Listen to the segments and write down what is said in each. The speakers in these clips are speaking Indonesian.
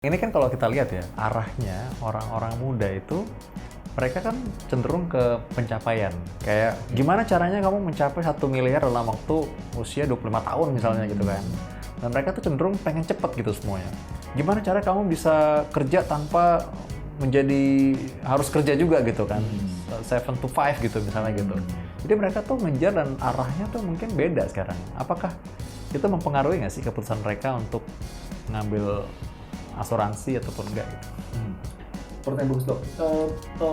Ini kan kalau kita lihat ya, arahnya orang-orang muda itu mereka kan cenderung ke pencapaian. Kayak gimana caranya kamu mencapai 1 miliar dalam waktu usia 25 tahun misalnya gitu kan. Dan mereka tuh cenderung pengen cepet gitu semuanya. Gimana cara kamu bisa kerja tanpa menjadi harus kerja juga gitu kan. 7 to 5 gitu misalnya gitu. Jadi mereka tuh ngejar dan arahnya tuh mungkin beda sekarang. Apakah itu mempengaruhi nggak sih keputusan mereka untuk ngambil asuransi ataupun enggak gitu? Pertanyaan bagus dok.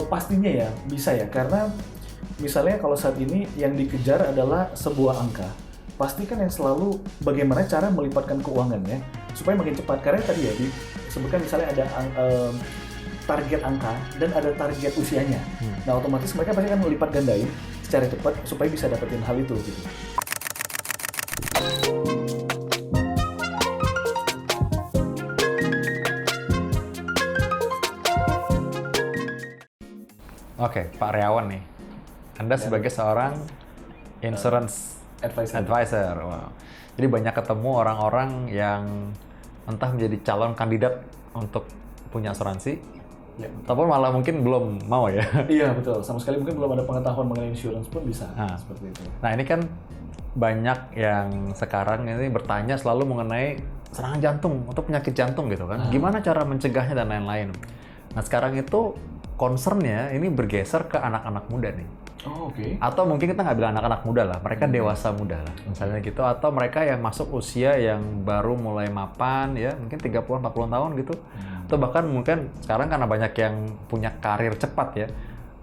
Pastinya ya bisa ya, karena misalnya kalau saat ini yang dikejar adalah sebuah angka, pasti kan yang selalu bagaimana cara melipatkan keuangannya supaya makin cepat. Karena tadi ya disebutkan misalnya ada target angka dan ada target usianya. Nah otomatis mereka pasti akan melipat gandain secara cepat supaya bisa dapetin hal itu gitu. Oke, Pak Riawan nih. Anda sebagai seorang insurance advisor. Wow. Jadi banyak ketemu orang-orang yang entah menjadi calon kandidat untuk punya asuransi, ataupun malah mungkin belum mau ya. Iya betul, sama sekali mungkin belum ada pengetahuan mengenai insurance pun bisa seperti itu. Nah ini kan banyak yang sekarang ini bertanya selalu mengenai serangan jantung atau penyakit jantung gitu kan. Gimana cara mencegahnya dan lain-lain. Nah sekarang itu concernnya ini bergeser ke anak-anak muda nih. Oh, oke. Atau mungkin kita nggak bilang anak-anak muda lah, mereka dewasa muda lah, misalnya gitu. Atau mereka yang masuk usia yang baru mulai mapan ya, mungkin 30-40 tahun gitu. Atau bahkan mungkin sekarang karena banyak yang punya karir cepat ya,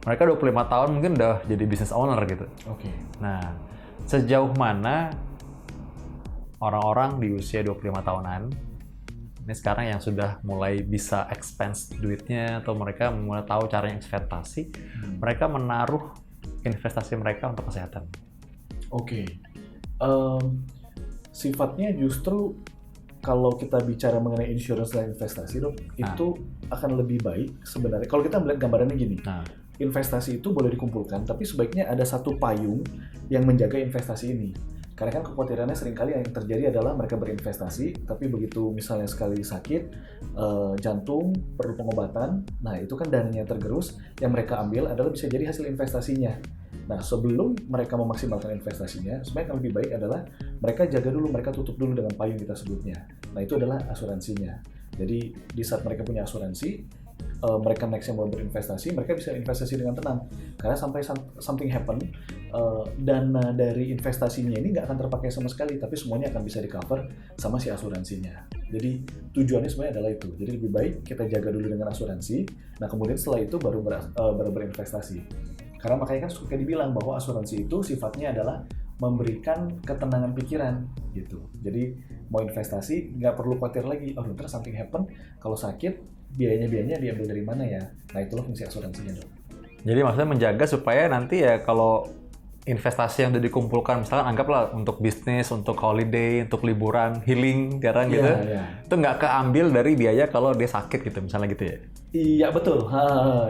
mereka 25 tahun mungkin udah jadi business owner gitu. Oke. Nah, sejauh mana orang-orang di usia 25 tahunan ini sekarang yang sudah mulai bisa expense duitnya atau mereka mulai tahu caranya investasi, mereka menaruh investasi mereka untuk kesehatan. Oke. Sifatnya justru kalau kita bicara mengenai insurance dan investasi dok, itu akan lebih baik sebenarnya. Kalau kita melihat gambarannya gini, investasi itu boleh dikumpulkan, tapi sebaiknya ada satu payung yang menjaga investasi ini. Karena kan kekhawatirannya seringkali yang terjadi adalah mereka berinvestasi, tapi begitu misalnya sekali sakit, jantung, perlu pengobatan, nah itu kan dananya tergerus, yang mereka ambil adalah bisa jadi hasil investasinya. Nah sebelum mereka memaksimalkan investasinya, sebenarnya yang lebih baik adalah mereka jaga dulu, mereka tutup dulu dengan payung kita sebutnya. Nah itu adalah asuransinya. Jadi di saat mereka punya asuransi, mereka nextnya mau berinvestasi, mereka bisa investasi dengan tenang. Karena sampai something happen, dana dari investasinya ini nggak akan terpakai sama sekali, tapi semuanya akan bisa di-cover sama si asuransinya. Jadi tujuannya sebenarnya adalah itu. Jadi lebih baik kita jaga dulu dengan asuransi, nah kemudian setelah itu baru berinvestasi. Karena makanya kan suka dibilang bahwa asuransi itu sifatnya adalah memberikan ketenangan pikiran gitu. Jadi mau investasi nggak perlu khawatir lagi, oh ntar something happen, kalau sakit biayanya diambil dari mana ya? Nah itulah fungsi asuransinya dok. Jadi maksudnya menjaga supaya nanti ya kalau investasi yang udah dikumpulkan, misalkan anggaplah untuk bisnis, untuk holiday, untuk liburan, healing, jarang gitu, itu nggak keambil dari biaya kalau dia sakit gitu, misalnya gitu ya? Iya betul,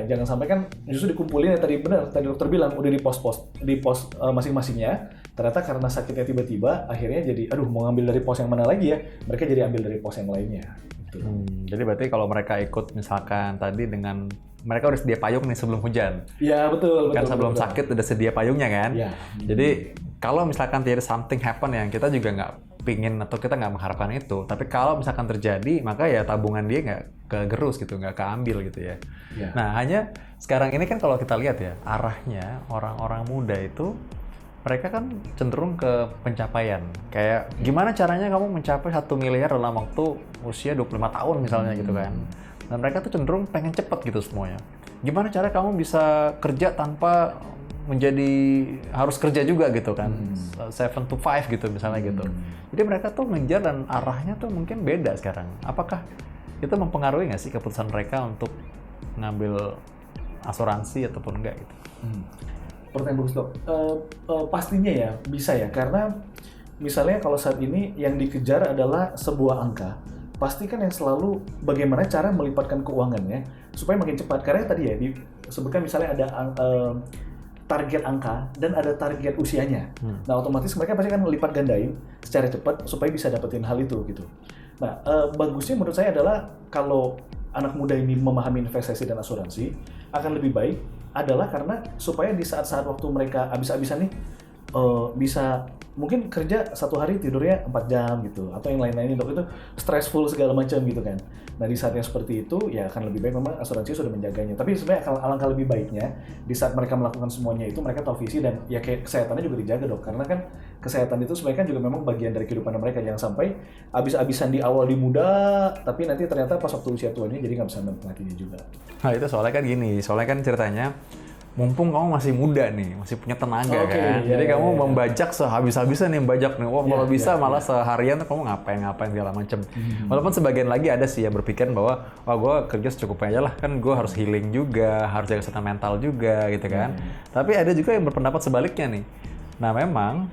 jangan sampai kan justru dikumpulin ya tadi benar, tadi dokter bilang udah di pos masing-masingnya, ternyata karena sakitnya tiba-tiba, akhirnya jadi aduh mau ngambil dari pos yang mana lagi ya, mereka jadi ambil dari pos yang lainnya. Jadi berarti kalau mereka ikut misalkan tadi dengan mereka udah sedia payung nih sebelum hujan. Iya betul. Kan sebelum sakit udah sedia payungnya kan. Iya. Jadi kalau misalkan tidak something happen yang kita juga nggak pingin atau kita nggak mengharapkan itu, tapi kalau misalkan terjadi maka ya tabungan dia nggak kegerus gitu, nggak keambil gitu ya. Nah hanya sekarang ini kan kalau kita lihat ya arahnya orang-orang muda itu mereka kan cenderung ke pencapaian. Kayak gimana caranya kamu mencapai 1 miliar dalam waktu usia 25 tahun misalnya gitu kan. Dan mereka tuh cenderung pengen cepet gitu semuanya. Gimana cara kamu bisa kerja tanpa menjadi harus kerja juga gitu kan. 7 to 5 gitu misalnya gitu. Jadi mereka tuh ngejar dan arahnya tuh mungkin beda sekarang. Apakah itu mempengaruhi nggak sih keputusan mereka untuk ngambil asuransi ataupun enggak gitu? Pertanyaan bagus dok. Pastinya ya bisa ya, karena misalnya kalau saat ini yang dikejar adalah sebuah angka, pasti kan yang selalu bagaimana cara melipatkan keuangannya supaya makin cepat. Karena tadi ya disebutkan misalnya ada target angka dan ada target usianya. Nah otomatis mereka pasti akan melipat gandain secara cepat supaya bisa dapetin hal itu gitu. Nah, bagusnya menurut saya adalah kalau anak muda ini memahami investasi dan asuransi, akan lebih baik adalah karena supaya di saat-saat waktu mereka habis-habisan nih, bisa mungkin kerja satu hari tidurnya 4 jam gitu, atau yang lain-lainnya dok, itu stressful segala macam gitu kan. Nah di saat yang seperti itu ya akan lebih baik memang asuransi sudah menjaganya. Tapi sebenarnya alangkah lebih baiknya di saat mereka melakukan semuanya itu mereka tahu visi dan ya kayak kesehatannya juga dijaga dok, karena kan kesehatan itu sebenarnya kan juga memang bagian dari kehidupan mereka. Jangan sampai habis-habisan di awal di muda tapi nanti ternyata pas waktu usia tuanya jadi nggak bisa menikmatinya juga. Nah itu soalnya kan gini, soalnya kan ceritanya mumpung kamu masih muda nih, masih punya tenaga kan. Jadi kamu membajak sehabis-habisan nih, membajak nih. Wah, kalau bisa malah seharian tuh kamu ngapain segala macem. Walaupun sebagian lagi ada sih yang berpikir bahwa wah gue kerja secukupnya aja lah, kan gue harus healing juga, harus jaga kesehatan mental juga gitu kan. Tapi ada juga yang berpendapat sebaliknya nih. Nah memang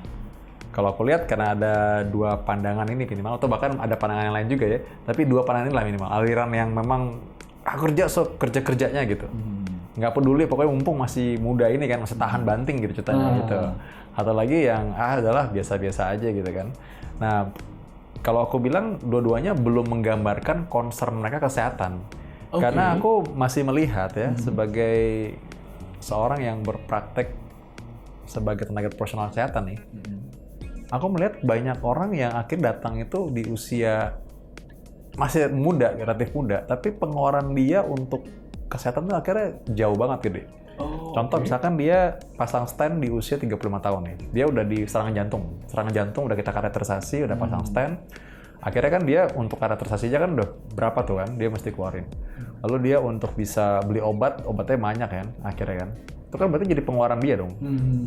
kalau aku lihat karena ada dua pandangan ini minimal, atau bahkan ada pandangan yang lain juga ya, tapi dua pandangan ini lah minimal. Aliran yang memang kerja-kerjanya gitu. Nggak peduli, pokoknya mumpung masih muda ini kan, masih tahan banting gitu ceritanya gitu. Atau lagi yang adalah biasa-biasa aja gitu kan. Nah, kalau aku bilang dua-duanya belum menggambarkan concern mereka kesehatan. Karena aku masih melihat ya sebagai seorang yang berpraktek sebagai tenaga profesional kesehatan nih. Aku melihat banyak orang yang akhirnya datang itu di usia masih muda, relatif muda, tapi pengeluaran dia untuk kesehatan tuh akhirnya jauh banget gede. Contoh misalkan dia pasang stent di usia 35 tahun nih. Dia udah di serangan jantung. Serangan jantung udah kita kateterisasi, udah pasang stent. Akhirnya kan dia untuk kateterisasinya kan udah berapa tuh kan dia mesti keluarin. Lalu dia untuk bisa beli obatnya banyak kan akhirnya kan. Itu kan berarti jadi pengeluaran dia dong.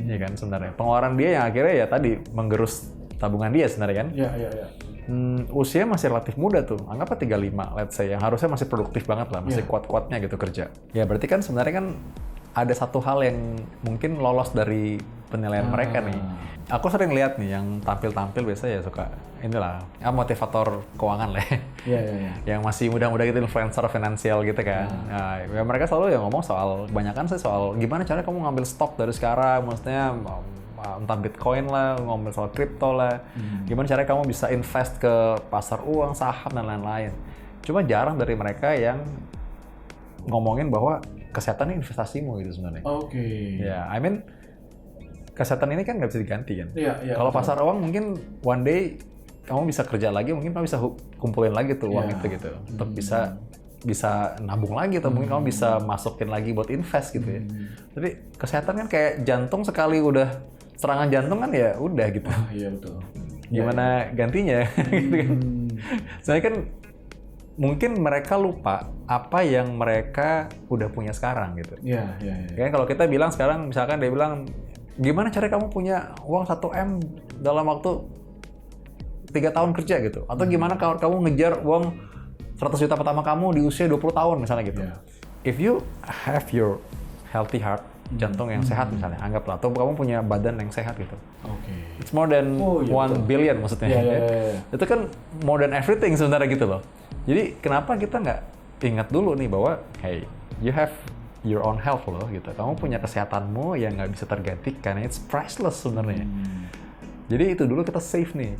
Iya kan sebenarnya. Pengeluaran dia yang akhirnya ya tadi menggerus tabungan dia sebenarnya kan. Iya. Usia masih relatif muda tuh, anggapnya 35, let's say, yang harusnya masih produktif banget lah, masih kuat-kuatnya gitu kerja. Ya berarti kan sebenarnya kan ada satu hal yang mungkin lolos dari penilaian mereka nih. Aku sering lihat nih yang tampil-tampil biasa ya suka inilah, motivator keuangan lah. Yang masih muda-muda gitu, influencer finansial gitu kan. Nah, ya mereka selalu yang ngomong soal, kebanyakan sih soal gimana caranya kamu ngambil stok dari sekarang, maksudnya entah Bitcoin lah, ngomong soal kripto lah, gimana caranya kamu bisa invest ke pasar uang, saham, dan lain-lain. Cuma jarang dari mereka yang ngomongin bahwa kesehatan ini investasimu gitu sebenarnya. Ya, I mean, kesehatan ini kan nggak bisa diganti kan. Kalau pasar uang mungkin one day kamu bisa kerja lagi, mungkin kamu bisa kumpulin lagi tuh uang itu gitu, untuk bisa nabung lagi atau mungkin kamu bisa masukin lagi buat invest gitu ya. Tapi kesehatan kan kayak jantung, sekali udah serangan jantung kan ya udah gitu. Iya betul. Gimana gantinya? Gitu kan. Soalnya kan mungkin mereka lupa apa yang mereka udah punya sekarang gitu. Iya. Kan kalau kita bilang sekarang, misalkan dia bilang gimana cara kamu punya uang 1M dalam waktu 3 tahun kerja gitu, atau gimana kalau kamu ngejar uang 100 juta pertama kamu di usia 20 tahun misalnya gitu. If you have your healthy heart, jantung yang sehat misalnya, anggaplah, atau kamu punya badan yang sehat gitu. It's more than 1 billion maksudnya. Itu kan more than everything sebenarnya gitu loh. Jadi kenapa kita nggak ingat dulu nih bahwa hey, you have your own health loh gitu. Kamu punya kesehatanmu yang nggak bisa tergantikan. It's priceless sebenarnya. Jadi itu dulu kita save nih.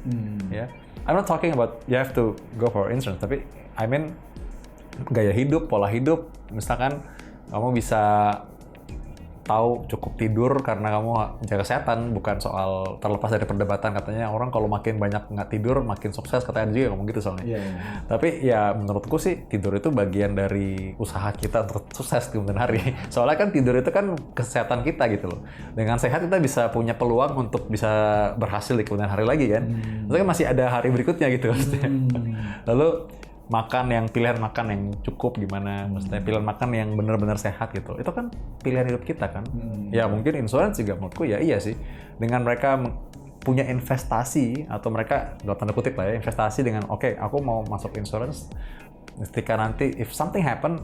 Ya. I'm not talking about you have to go for insurance, tapi I mean gaya hidup, pola hidup. Misalkan kamu bisa tahu cukup tidur karena kamu menjaga kesehatan, bukan soal terlepas dari perdebatan katanya orang kalau makin banyak nggak tidur makin sukses, katanya juga ngomong gitu soalnya. Tapi ya menurutku sih tidur itu bagian dari usaha kita untuk sukses di kemudian hari. Soalnya kan tidur itu kan kesehatan kita gitu loh. Dengan sehat kita bisa punya peluang untuk bisa berhasil di kemudian hari lagi kan. Tapi kan masih ada hari berikutnya gitu maksudnya. Lalu pilihan makan yang cukup gimana, maksudnya pilihan makan yang benar-benar sehat gitu, itu kan pilihan hidup kita kan. Ya mungkin insurance juga menurutku ya iya sih, dengan mereka punya investasi, atau mereka dalam tanda kutip lah ya, investasi dengan oke, aku mau masuk insurance ketika nanti if something happen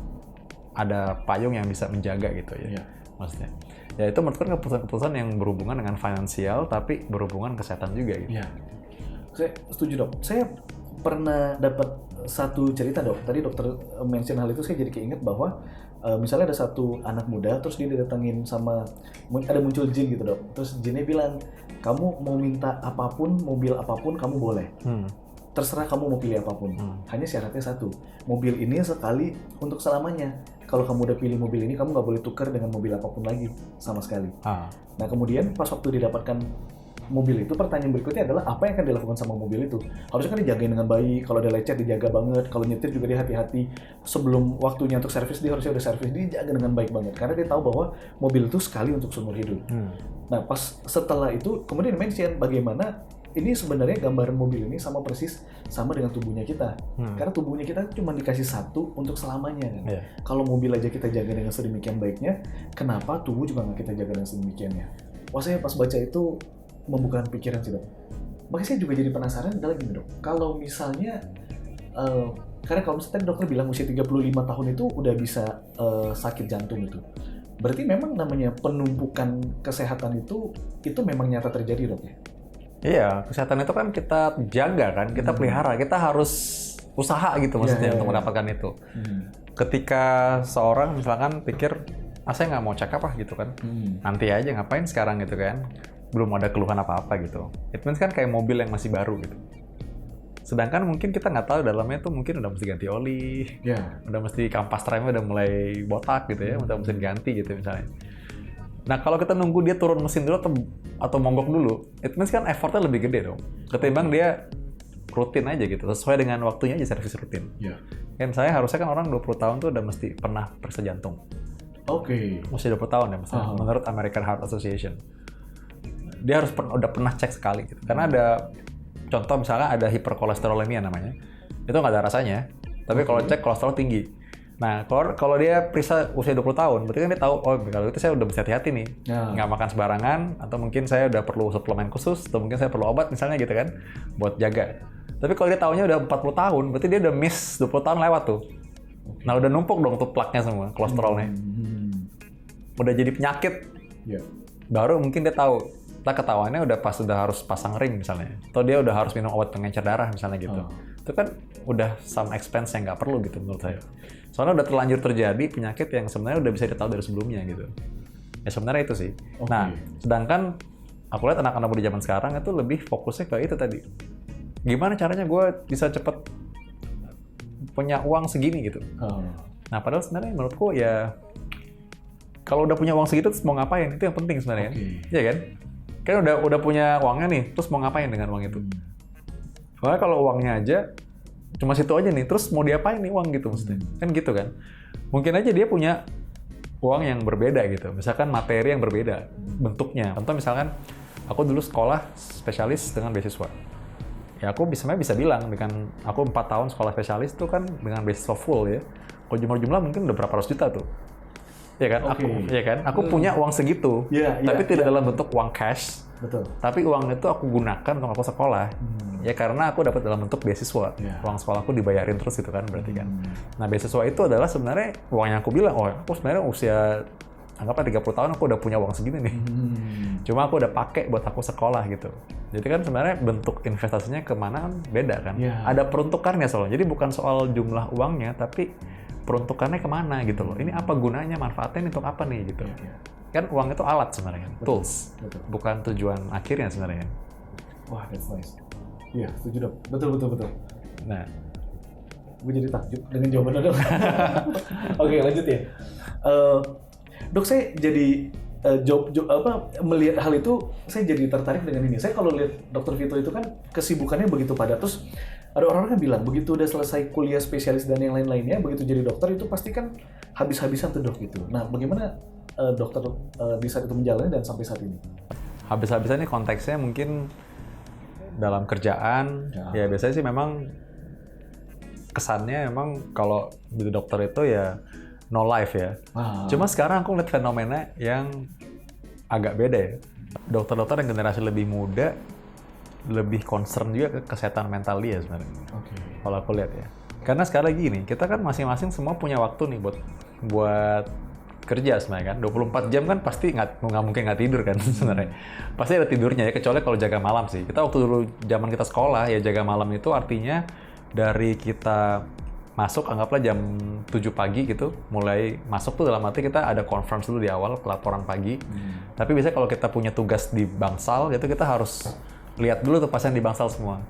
ada payung yang bisa menjaga gitu ya. Maksudnya ya itu menurutku keputusan-keputusan yang berhubungan dengan finansial tapi berhubungan kesehatan juga gitu. Saya setuju dok. Saya pernah dapat satu cerita dok. Tadi dokter mention hal itu, saya jadi keinget bahwa misalnya ada satu anak muda, terus dia didatengin sama, ada muncul jin gitu dok. Terus jinnya bilang, kamu mau minta apapun, mobil apapun kamu boleh. terserah kamu mau pilih apapun. Hanya syaratnya satu, mobil ini sekali untuk selamanya. Kalau kamu udah pilih mobil ini, kamu nggak boleh tukar dengan mobil apapun lagi sama sekali. Nah kemudian pas waktu didapatkan mobil itu, pertanyaan berikutnya adalah apa yang akan dilakukan sama mobil itu? Harusnya kan dijagain dengan baik, kalau ada lecet dijaga banget, kalau nyetir juga dia hati-hati. Sebelum waktunya untuk servis, dia harusnya udah servis, dijaga dengan baik banget. Karena dia tahu bahwa mobil itu sekali untuk seumur hidup. Nah pas setelah itu, kemudian mention bagaimana ini sebenarnya gambaran mobil ini sama persis sama dengan tubuhnya kita. Karena tubuhnya kita cuma dikasih satu untuk selamanya kan. Kalau mobil aja kita jaga dengan sedemikian baiknya, kenapa tubuh juga nggak kita jaga dengan sedemikiannya? Wah saya pas baca itu membuka pikiran sih dok. Makanya saya juga jadi penasaran adalah gini dok. Kalau misalnya, karena kalau misalnya dokter bilang usia 35 tahun itu udah bisa sakit jantung itu. Berarti memang namanya penumpukan kesehatan itu memang nyata terjadi dok ya? Iya, kesehatan itu kan kita jaga kan, kita pelihara, kita harus usaha gitu maksudnya untuk mendapatkan itu. Ketika seorang misalkan pikir, saya nggak mau check up gitu kan, nanti aja ngapain sekarang gitu kan, belum ada keluhan apa-apa gitu. It means kan kayak mobil yang masih baru gitu. Sedangkan mungkin kita nggak tahu dalamnya tuh mungkin udah mesti ganti oli, udah mesti kampas remnya udah mulai botak gitu ya, udah mesti ganti gitu misalnya. Nah kalau kita nunggu dia turun mesin dulu atau monggok dulu, it means kan effortnya lebih gede dong. Ketimbang dia rutin aja gitu, sesuai dengan waktunya aja servis rutin. Kan saya harusnya kan orang 20 tahun tuh udah mesti pernah periksa jantung. Mesti 20 tahun ya misalnya, menurut American Heart Association. Dia harus udah pernah cek sekali gitu. Karena ada contoh misalnya ada hiperkolesterolemia namanya, itu nggak ada rasanya, tapi kalau cek kolesterol tinggi. Nah kalau dia periksa usia 20 tahun, berarti kan dia tahu, oh kalau itu saya udah mesti hati-hati nih, nggak makan sembarangan, atau mungkin saya udah perlu suplemen khusus, atau mungkin saya perlu obat misalnya gitu kan, buat jaga. Tapi kalau dia tahunya udah 40 tahun, berarti dia udah miss 20 tahun lewat tuh. Nah udah numpuk dong tuh plaknya semua, kolesterolnya. Udah jadi penyakit, baru mungkin dia tahu. Kita ketahuannya udah pas udah harus pasang ring misalnya, atau dia udah harus minum obat pengencer darah misalnya gitu. Itu kan udah some expense yang nggak perlu gitu menurut saya. Soalnya udah terlanjur terjadi penyakit yang sebenarnya udah bisa ditahu dari sebelumnya gitu. Ya sebenarnya itu sih. Nah, sedangkan aku lihat anak-anak muda zaman sekarang itu lebih fokusnya ke itu tadi. Gimana caranya gue bisa cepet punya uang segini gitu. Nah, padahal sebenarnya menurutku ya kalau udah punya uang segitu terus mau ngapain? Itu yang penting sebenarnya. Iya kan? Kan udah punya uangnya nih, terus mau ngapain dengan uang itu? Soalnya kalau uangnya aja cuma situ aja nih, terus mau diapain nih uang gitu maksudnya? Kan gitu kan? Mungkin aja dia punya uang yang berbeda gitu, misalkan materi yang berbeda bentuknya. Contoh misalkan aku dulu sekolah spesialis dengan beasiswa. Ya aku bisa bilang dengan aku 4 tahun sekolah spesialis itu kan dengan beasiswa full ya. Kalau jumlah mungkin udah berapa ratus juta tuh. Ya kan, aku punya uang segitu, tapi tidak dalam bentuk uang cash. Tapi uang itu aku gunakan untuk aku sekolah. Ya karena aku dapat dalam bentuk beasiswa. Uang sekolahku dibayarin terus gitu kan berarti kan. Nah beasiswa itu adalah sebenarnya uang yang aku bilang, oh aku sebenarnya usia anggaplah 30 tahun aku udah punya uang segini nih. Cuma aku udah pakai buat aku sekolah gitu. Jadi kan sebenarnya bentuk investasinya kemana kan beda kan. Ada peruntukannya soalnya. Jadi bukan soal jumlah uangnya, tapi peruntukannya kemana gitu loh. Ini apa gunanya, manfaatnya untuk apa nih gitu. Kan uang itu alat sebenarnya, tools. Bukan tujuan akhirnya sebenarnya. Wah, that's nice. Iya, setuju dok. Betul. Nah, gue jadi takjub dengan jawaban dok. Oke, lanjut ya. Dok, saya jadi melihat hal itu, saya jadi tertarik dengan ini. Saya kalau lihat Dr. Vito itu kan kesibukannya begitu padat. Terus ada orang-orang yang bilang begitu udah selesai kuliah spesialis dan yang lain-lainnya, begitu jadi dokter itu pasti kan habis-habisan tuh dok gitu. Nah, bagaimana dokter di saat itu menjalani dan sampai saat ini? Habis-habisan ini konteksnya mungkin dalam kerjaan, ya biasanya sih memang kesannya memang kalau jadi dokter itu ya no life ya. Cuma sekarang aku lihat fenomena yang agak beda ya. Dokter-dokter yang generasi lebih muda lebih concern juga ke kesehatan mental dia sebenarnya. Kalau aku lihat ya. Karena sekali lagi nih, kita kan masing-masing semua punya waktu nih buat kerja sebenarnya kan. 24 jam kan pasti nggak mungkin nggak tidur kan sebenarnya. Pasti ada tidurnya ya, kecuali kalau jaga malam sih. Kita waktu dulu zaman kita sekolah ya jaga malam itu artinya dari kita masuk anggaplah jam 7 pagi gitu, mulai masuk tuh dalam arti kita ada conference dulu di awal, pelaporan pagi. Tapi biasanya kalau kita punya tugas di bangsal gitu kita harus lihat dulu tuh pasien di bangsal semua.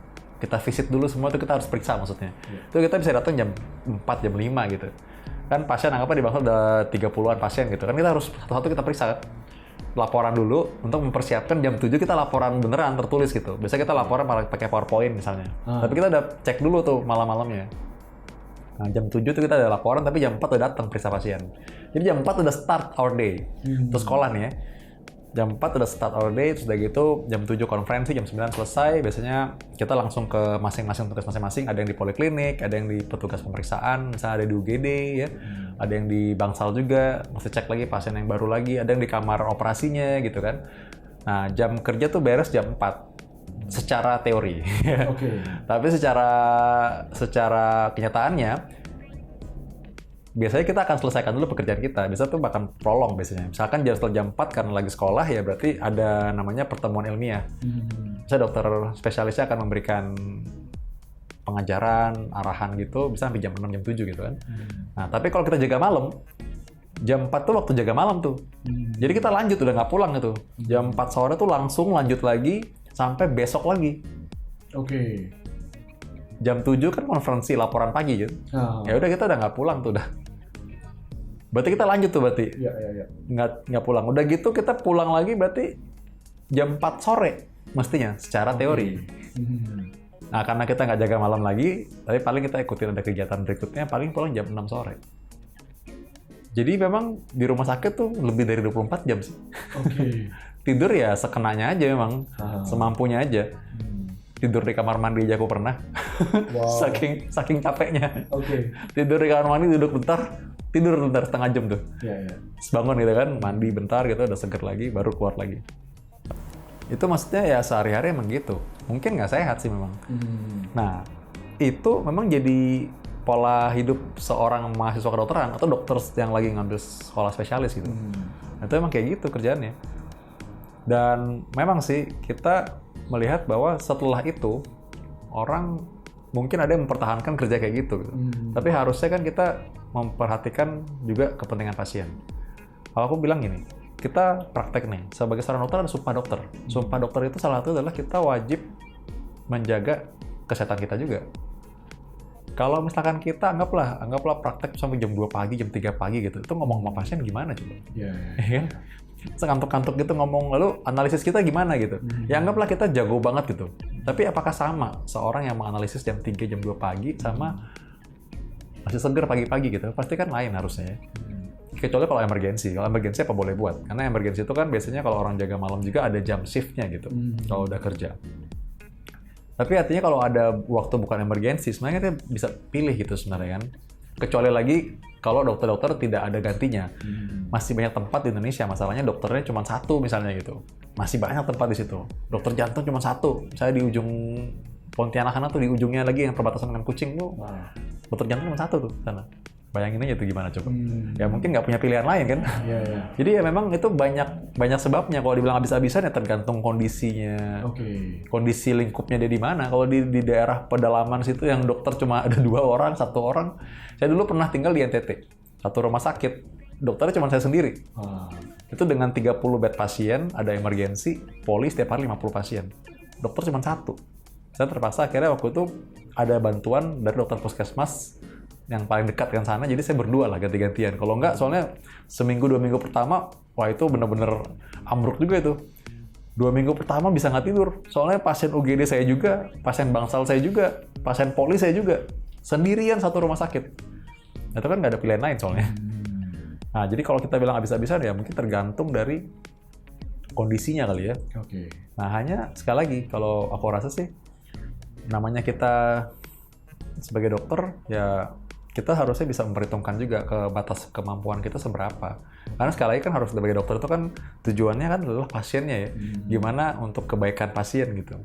kita visit dulu semua tuh kita harus periksa maksudnya. Itu kita bisa datang jam 4, jam 5 gitu. Kan pasien anggapnya di Bangsal ada 30-an pasien gitu. Kan kita harus satu-satu kita periksa kan. Laporan dulu untuk mempersiapkan jam 7 kita laporan beneran tertulis gitu. Biasanya kita laporan pakai PowerPoint misalnya. Tapi kita udah cek dulu tuh malam-malamnya. Nah, jam 7 tuh kita ada laporan, tapi jam 4 udah datang periksa pasien. Jadi jam 4 udah start our day. Terus sekolah nih ya. Jam 4 udah start our day, terus udah gitu jam 7 konferensi, jam 9 selesai. Biasanya kita langsung ke masing-masing tugas masing-masing. Ada yang di poliklinik, ada yang di petugas pemeriksaan, misalnya ada di UGD ya. Ada yang di Bangsal juga, mesti cek lagi pasien yang baru lagi. Ada yang di kamar operasinya gitu kan. Nah, jam kerja tuh beres jam 4 secara teori. Tapi secara kenyataannya biasanya kita akan selesaikan dulu pekerjaan kita. Biasanya tuh bahkan prolong biasanya. Misalkan setelah jam 4 karena lagi sekolah ya berarti ada namanya pertemuan ilmiah. Misalnya dokter spesialisnya akan memberikan pengajaran, arahan gitu, bisa sampai jam 6, jam 7 gitu kan. Nah, tapi kalau kita jaga malam, jam 4 tuh waktu jaga malam tuh. Jadi kita lanjut, udah nggak pulang gitu. Jam 4 sore tuh langsung lanjut lagi sampai besok lagi. Jam 7 kan konferensi laporan pagi gitu. Ya udah kita udah nggak pulang tuh udah. Berarti kita lanjut tuh berarti. Nggak pulang. Udah gitu kita pulang lagi berarti jam 4 sore mestinya secara teori. Nah karena kita nggak jaga malam lagi, tapi paling kita ikutin ada kegiatan berikutnya paling pulang jam 6 sore. Jadi memang di rumah sakit tuh lebih dari 24 jam sih. Tidur ya sekenanya aja memang, semampunya aja. Tidur di kamar mandi aja aku pernah. saking capeknya. Tidur di kamar mandi, duduk bentar, tidur bentar setengah jam tuh. Terus bangun gitu kan, mandi bentar gitu, udah seger lagi, baru keluar lagi. Itu maksudnya ya sehari-hari emang gitu. Mungkin nggak sehat sih memang. Nah, itu memang jadi pola hidup seorang mahasiswa kedokteran atau dokter yang lagi ngambil sekolah spesialis gitu. Itu emang kayak gitu kerjaannya. Dan memang sih kita melihat bahwa setelah itu orang mungkin ada yang mempertahankan kerja kayak gitu. Tapi harusnya kan kita memperhatikan juga kepentingan pasien. Kalau aku bilang gini, kita praktek nih, sebagai seorang dokter ada sumpah dokter. Sumpah dokter itu salah satu adalah kita wajib menjaga kesehatan kita juga. Kalau misalkan kita anggaplah praktek sampai jam 2 pagi, jam 3 pagi gitu, itu ngomong sama pasien gimana coba? Kan? Sekantuk-kantuk gitu ngomong, lalu analisis kita gimana gitu. Ya anggaplah kita jago banget gitu. Tapi apakah sama seorang yang menganalisis jam 3, jam 2 pagi sama masih seger pagi-pagi gitu? Pasti kan lain harusnya ya. Kecuali kalau emergensi. Kalau emergensi apa boleh buat? Karena emergensi itu kan biasanya kalau orang jaga malam juga ada jam shift-nya gitu. Kalau udah kerja. Tapi artinya kalau ada waktu bukan emergensi, sebenarnya kita bisa pilih gitu sebenarnya kan. Kecuali lagi kalau dokter-dokter tidak ada gantinya. Masih banyak tempat di Indonesia, masalahnya dokternya cuma satu misalnya gitu. Masih banyak tempat di situ. Dokter jantung cuma satu. Saya di ujung Pontianak sana tuh, di ujungnya lagi yang perbatasan dengan Kucing tuh. Dokter jantung cuma satu tuh sana. Bayangin aja tuh gimana coba. Ya mungkin nggak punya pilihan lain kan. Jadi ya memang itu banyak sebabnya. Kalau dibilang habis-habisan ya tergantung kondisinya. Kondisi lingkupnya dia di mana. Kalau di daerah pedalaman situ yang dokter cuma ada 2 orang, 1 orang. Saya dulu pernah tinggal di NTT. Satu rumah sakit. Dokternya cuma saya sendiri. Itu dengan 30 bed pasien, ada emergensi, poli setiap hari 50 pasien. Dokter cuma 1. Saya terpaksa akhirnya waktu itu ada bantuan dari dokter puskesmas yang paling dekat kan sana, jadi saya berdua lah ganti-gantian. Kalau enggak, soalnya seminggu 2 minggu pertama, wah itu bener-bener ambruk juga itu. 2 minggu pertama bisa nggak tidur, soalnya pasien UGD saya juga, pasien Bangsal saya juga, pasien poli saya juga, sendirian satu rumah sakit. Itu kan nggak ada pilihan lain soalnya. Nah, jadi kalau kita bilang habis-habisan ya mungkin tergantung dari kondisinya kali ya. Nah, hanya sekali lagi, kalau aku rasa sih, namanya kita sebagai dokter, ya kita harusnya bisa memperhitungkan juga ke batas kemampuan kita seberapa. Karena sekali lagi kan harus sebagai dokter itu kan tujuannya kan adalah pasiennya ya. Gimana untuk kebaikan pasien gitu.